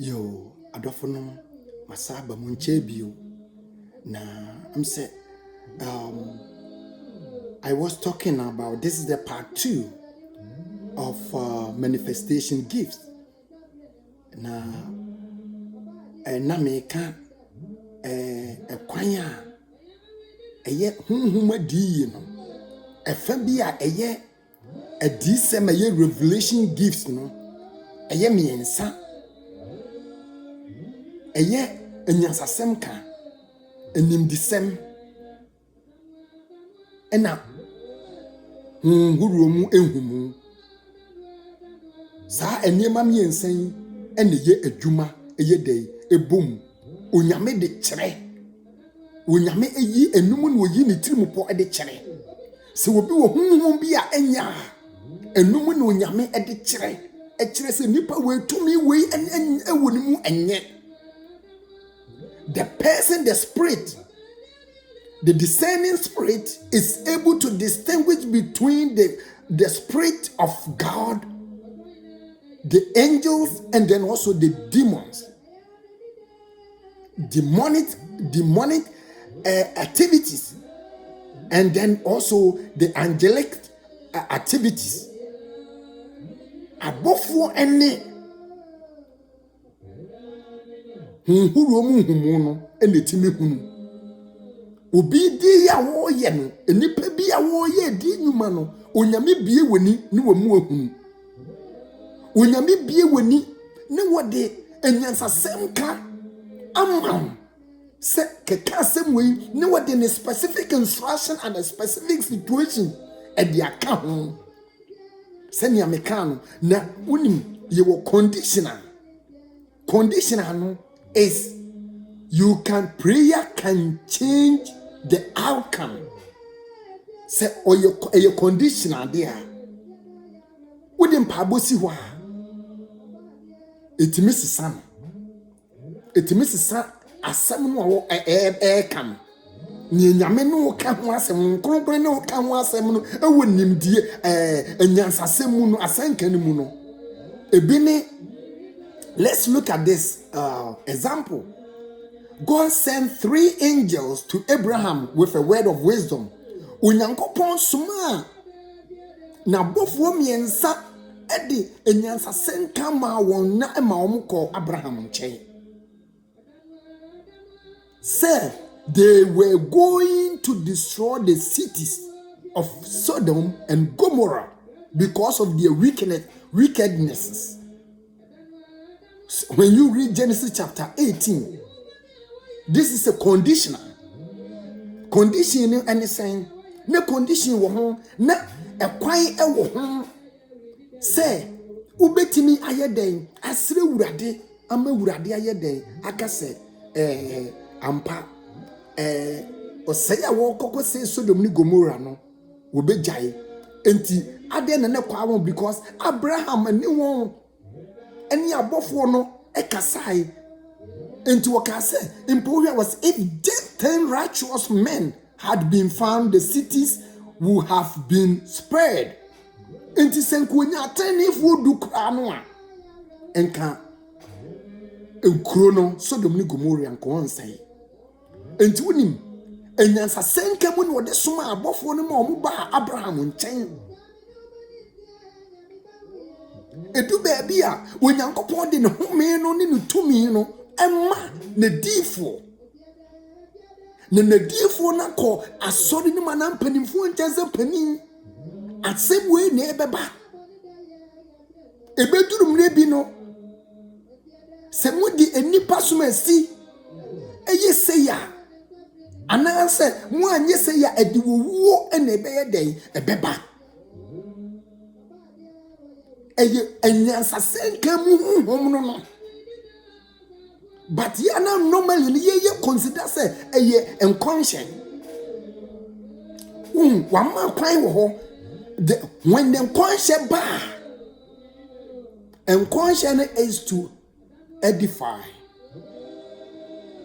Yo, adofono masaba munchebio. Na I'm say I was talking about this is the part 2 of manifestation gifts. Na na meka kwanya eye hunhuma di no. Efa bi a eye adisem eye revelation gifts no. Eye miensa. Eye enyansasem ka. Enimdisem ena huruomu ehumu sa eniema miensan ene ye adwuma eye dei ebom onyame de kyere onyame eyi enum no yi ne tirimupo de kyere se obi wo huhum bi a enya enum no onyame de kyere kyere se nipa we tumi we ewonimu enye. The person, the spirit, the discerning spirit is able to distinguish between the spirit of God, the angels, and then also the demons. Demonic activities, and then also the angelic activities. Above any humu no enetimi hunu obi di ya wo ye no enipa bi ya wo ye di nyuma no onyame bie wani ne wamu ahunu onyame bie wani ne wode enyansasem ka amam se keka asem we ne wode ne specific instruction and a specific situation e dia ka ho se nya meka no na unim ye wo conditional no is prayer can change the outcome. Say or your conditional there. Wouldn't pabosi wa. It misses some. It misses some asem no come. Ni nyame no ka ho asem nkronkron no ka ho asem no ewo nimdie enyansasem mu no asanka ni mu no. Ebini, let's look at this example. God sent 3 angels to Abraham with a word of wisdom. Unyankopon suma na bofo miensa edi enyansa senka ma won na ema omko Abraham nchen. Said they were going to destroy the cities of Sodom and Gomorrah because of their wickednesses. When you read Genesis chapter 18, this is a conditional. Condition and saying, no condition wo ho na ekwan e wo ho. Say, ubetimi ayeden asre wurade ama wurade ayeden aka se ampa osaya wo kokko se Sodom ni Gomorrah no wo bejai enti ade na kwa won because Abraham ni won eni abofo no ekasai enti wakase imporia was if 10 righteous men had been found, the cities would have been spared. Enti senkonya 10 if would kra no a enka enkro no Sodom ni Gomorrah nko onsai enti wonim enyansa senka mu ne wode soma abofo no ma omu ba Abraham nchen edu baby a onyankopon de ne home no ne tumi no emma ne difo ne difo na ko asori ni manam panimfo ntense panin asebwe ne ebeba ebedurum ne bi no se mudi enipa soma si eye seya ananse mu anye seya ediwuwo ene ebeye den ebeba eye enyansa senka mu honhom no. But ye na normally ye consider say eye unconscious. One man kwan wo ho when the unconscious unconscious is to edify,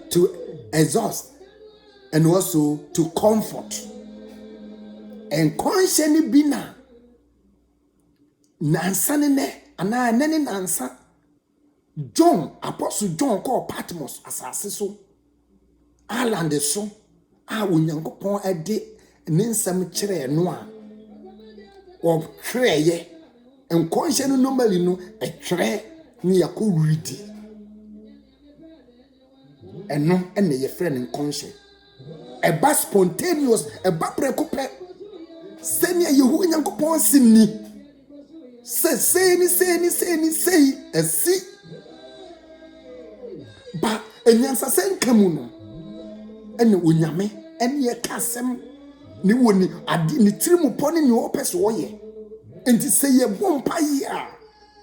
to exhaust, and also to comfort. Unconscious bina nansa ne ana nene nansa John, Apostle John called Patmos asase so. Island so. Onyankopon ade ne nsɛm kyerɛ no a ɔtwerɛ ye. Nkɔnhyɛ no normally no ɛtwerɛ ne yakɔ read. Ɛno ɛna yɛfrɛ no nkɔnhyɛ. Ɛba spontaneous, ɛba prɛko pɛ. Sɛnea Yehowa Nyankopɔn si ni. Say, ɛsi. Ba enyansasɛn kamu no. Ɛna onyame ɛne yɛ kasɛm ne woni ade ne tirimu pɔne ne ɔpɛ so ɔyɛ. Enti sɛ yɛ bompa yi a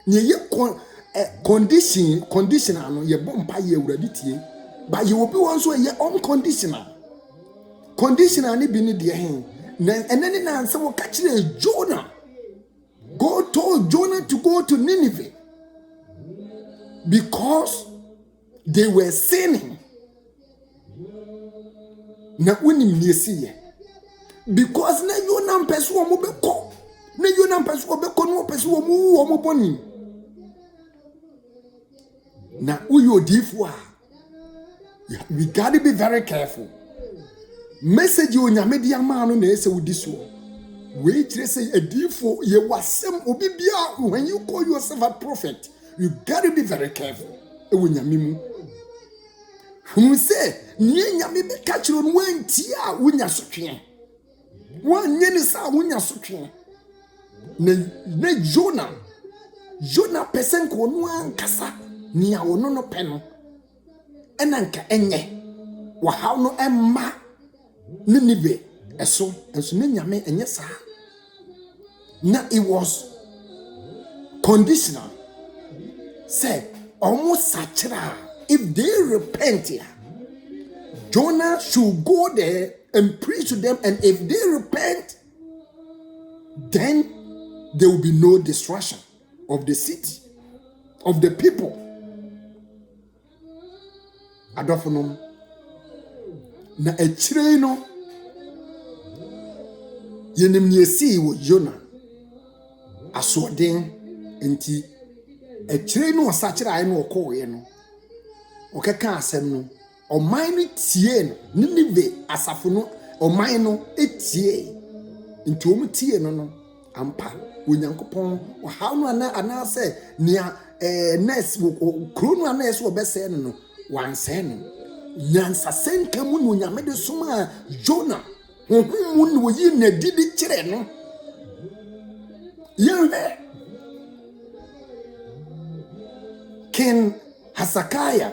ne yɛ conditional no yɛ bompa yi awurade tie. Ba yɛ obi won so yɛ unconditional. Conditional ne bi ne de hen. Na ɛnene na ansɛ wo ka kyerɛ Jonah. God told Jonah to go to Nineveh because they were sinning. Na unim niesiye. Because na Jonah mpɛso ɔmo bɛkɔ. Na Jonah mpɛso ɔbɛkɔ no ɔpɛso ɔmo bɔni. Na uyo odiifo a we gotta be very careful. Message onyame di ama no na ese wudi so. We kyerɛ sɛ adiifo ye wasɛm obi bia when you call yourself a prophet, you gotta be very careful. Ewo nyame mu. Hunu sɛ nie nyame bɛka kyerɛ no wantie a wonya sotwe. Wanyɛ ne sa wonya sotwe. Na Jonah pɛsɛ nko no ankasa nea wono no pɛ no. Ɛna nka ɛnyɛ. Wahaw no ɛmma Nineveh ɛso ne nyame ɛnyɛ saa. Na it was conditional. Say almost sakyra. If they repent here, Jonah should go there and preach to them, and if they repent, then there will be no destruction of the city, of the people. Adofonom na ekyire no yenim ne esi wo Jonah asoden enti ekyire no osakyere ayi no okoye no okeka asem no oman no tie no Nineveh asafo no oman no etie enti omu tie no ampa onyankopon ohaw no ana se nia nurse kro no ana se obese no wanse no nyansa senka mu no nyame de soma Jonah mu no yi na didi kyere no yewe King Hezekiah,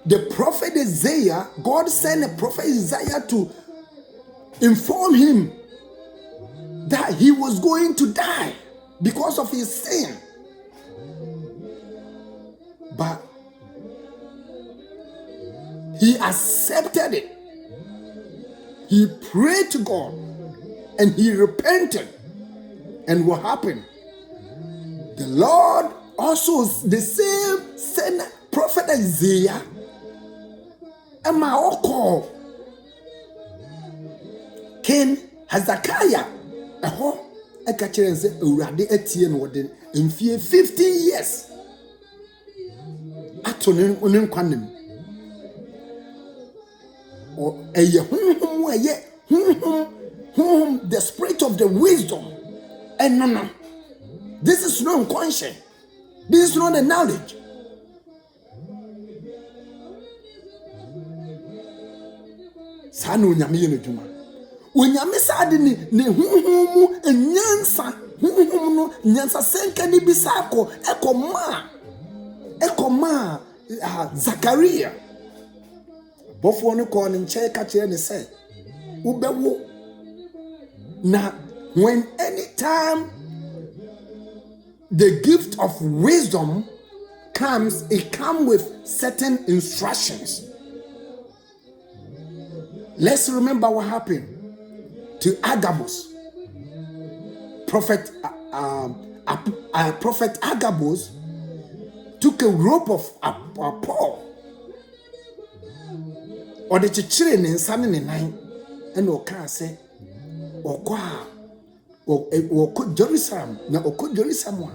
the prophet Isaiah, God sent a prophet Isaiah to inform him that he was going to die because of his sin. But he accepted it. He prayed to God and he repented. And what happened? The Lord also, the same sent prophet Isaiah, and my uncle King Hezekiah, I catch and say, Uradi Etienne Warden in 15 years. Atonin unim quanim. Or a the spirit of the wisdom. And no. This is not unconscious. This is not the knowledge. Sanu nyame ye no dwuma. Onyame sa de ne huhumu enyansa. Huhumu no nyansa senka ni bisako ekoma Zachariah. Bofo no call in che ka kire ne say ubewo na when anytime the gift of wisdom comes, it comes with certain instructions. Let's remember what happened to Agabus. Prophet Agabus took a rope of Paul or the children in Sunday night and Oka say, Okwa wɔkɔ Jerusalem na ɔkɔ Jerusalem a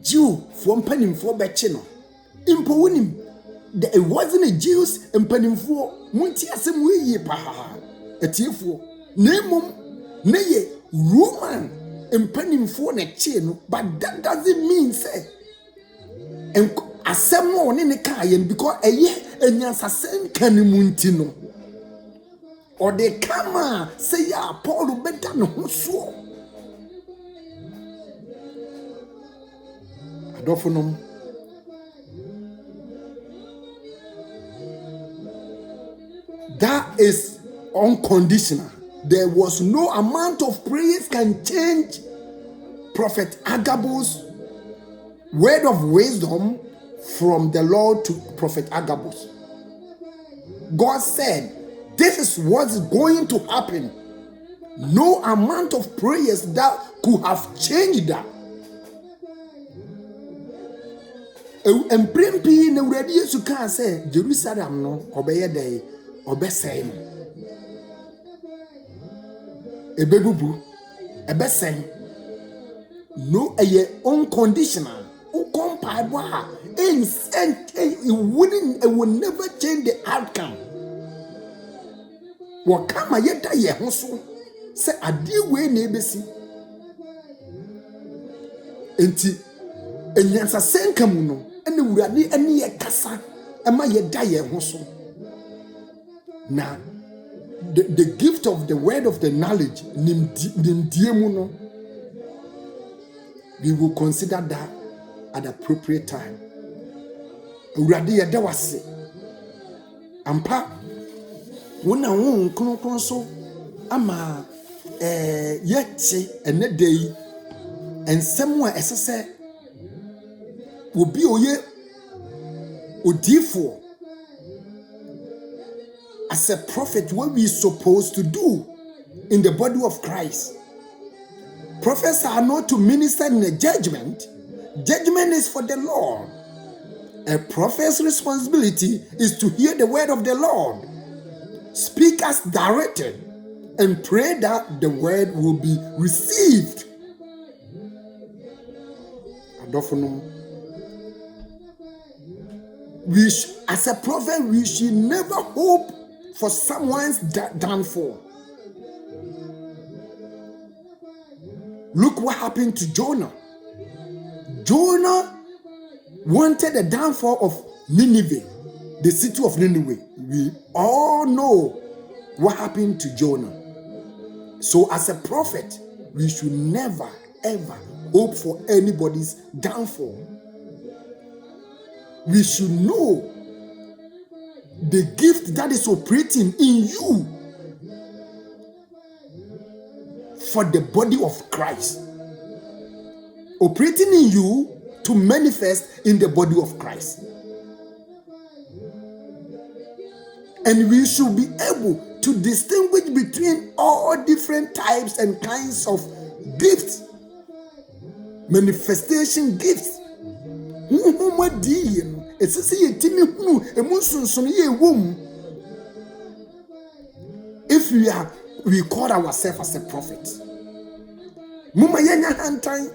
Jew for mpanimfoɔ bɛkye no mpo wonim it wasn't a Jews mpanimfoɔ munti asɛm wɔyie paa atiefoɔ na mmom na yɛ Roman mpanimfoɔ na kyee no, but that doesn't mean say asɛm no ɔne ne kaa yɛn because ɛyɛ anyansasɛm ka ne mu nti no ɔde kama sɛ yɛ a Paul bɛda ne ho soɔ adɔfo nom that is unconditional. There was no amount of prayers can change Prophet Agabus' word of wisdom from the Lord to Prophet Agabus. God said, this is what's going to happen. No amount of prayers that could have changed that. Emprempi na uradi Yesu kan say Jerusalem no obeye dey obesey no. Ebebubu ebesey no eye unconditional. Ukompaibo it will never change the outcome. Wakama yeda ye ho so say ade we na ebesi. Enti enyansa senka mu no ene wurade ene ye kasa ema yeda ye ho so. Na the gift of the word of the knowledge nimdie mu no, we will consider that at the appropriate time. Wurade yeda wase ampa wona wo nkronkron so ama yeche ene dei ensem a esese obi oye odifo as a prophet, what we supposed to do in the body of Christ. Prophets are not to minister in a judgment. Judgment is for the Lord. A prophet's responsibility is to hear the word of the Lord, speak as directed, and pray that the word will be received. As a prophet, we should never hope for someone's downfall. Look what happened to Jonah. Jonah wanted the downfall of Nineveh, the city of Nineveh. We all know what happened to Jonah. So as a prophet, we should never ever hope for anybody's downfall. We should know the gift that is operating in you for the body of Christ. Operating in you to manifest in the body of Christ. And we should be able to distinguish between all different types and kinds of gifts. Manifestation gifts. If we call ourselves as a prophet, Muma yenya hantai,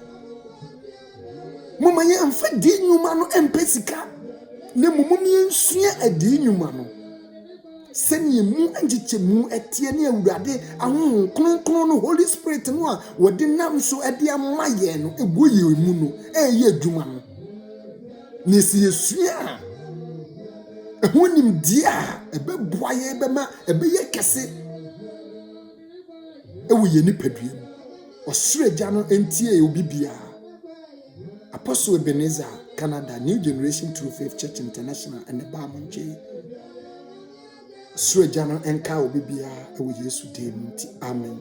Muma ye amfa di nyuma no empesika, ne mumumi nsua adi nyuma no. Seni mu anjiche mu etie ne awurade ahon kronkron no Holy Spirit no a wode nam so ade amaye no eboye mu no eye adwuma no. Nisi yesua ehonim dia ebeboa ye bema ebeye kese ewo ye nipadua mu osoro agya no entie obi bia. Apostle Ebenezer, Canada, New Generation True Faith Church International and the Bamunche osoro agya no enka obi bia ewo Yesu dem nti amen.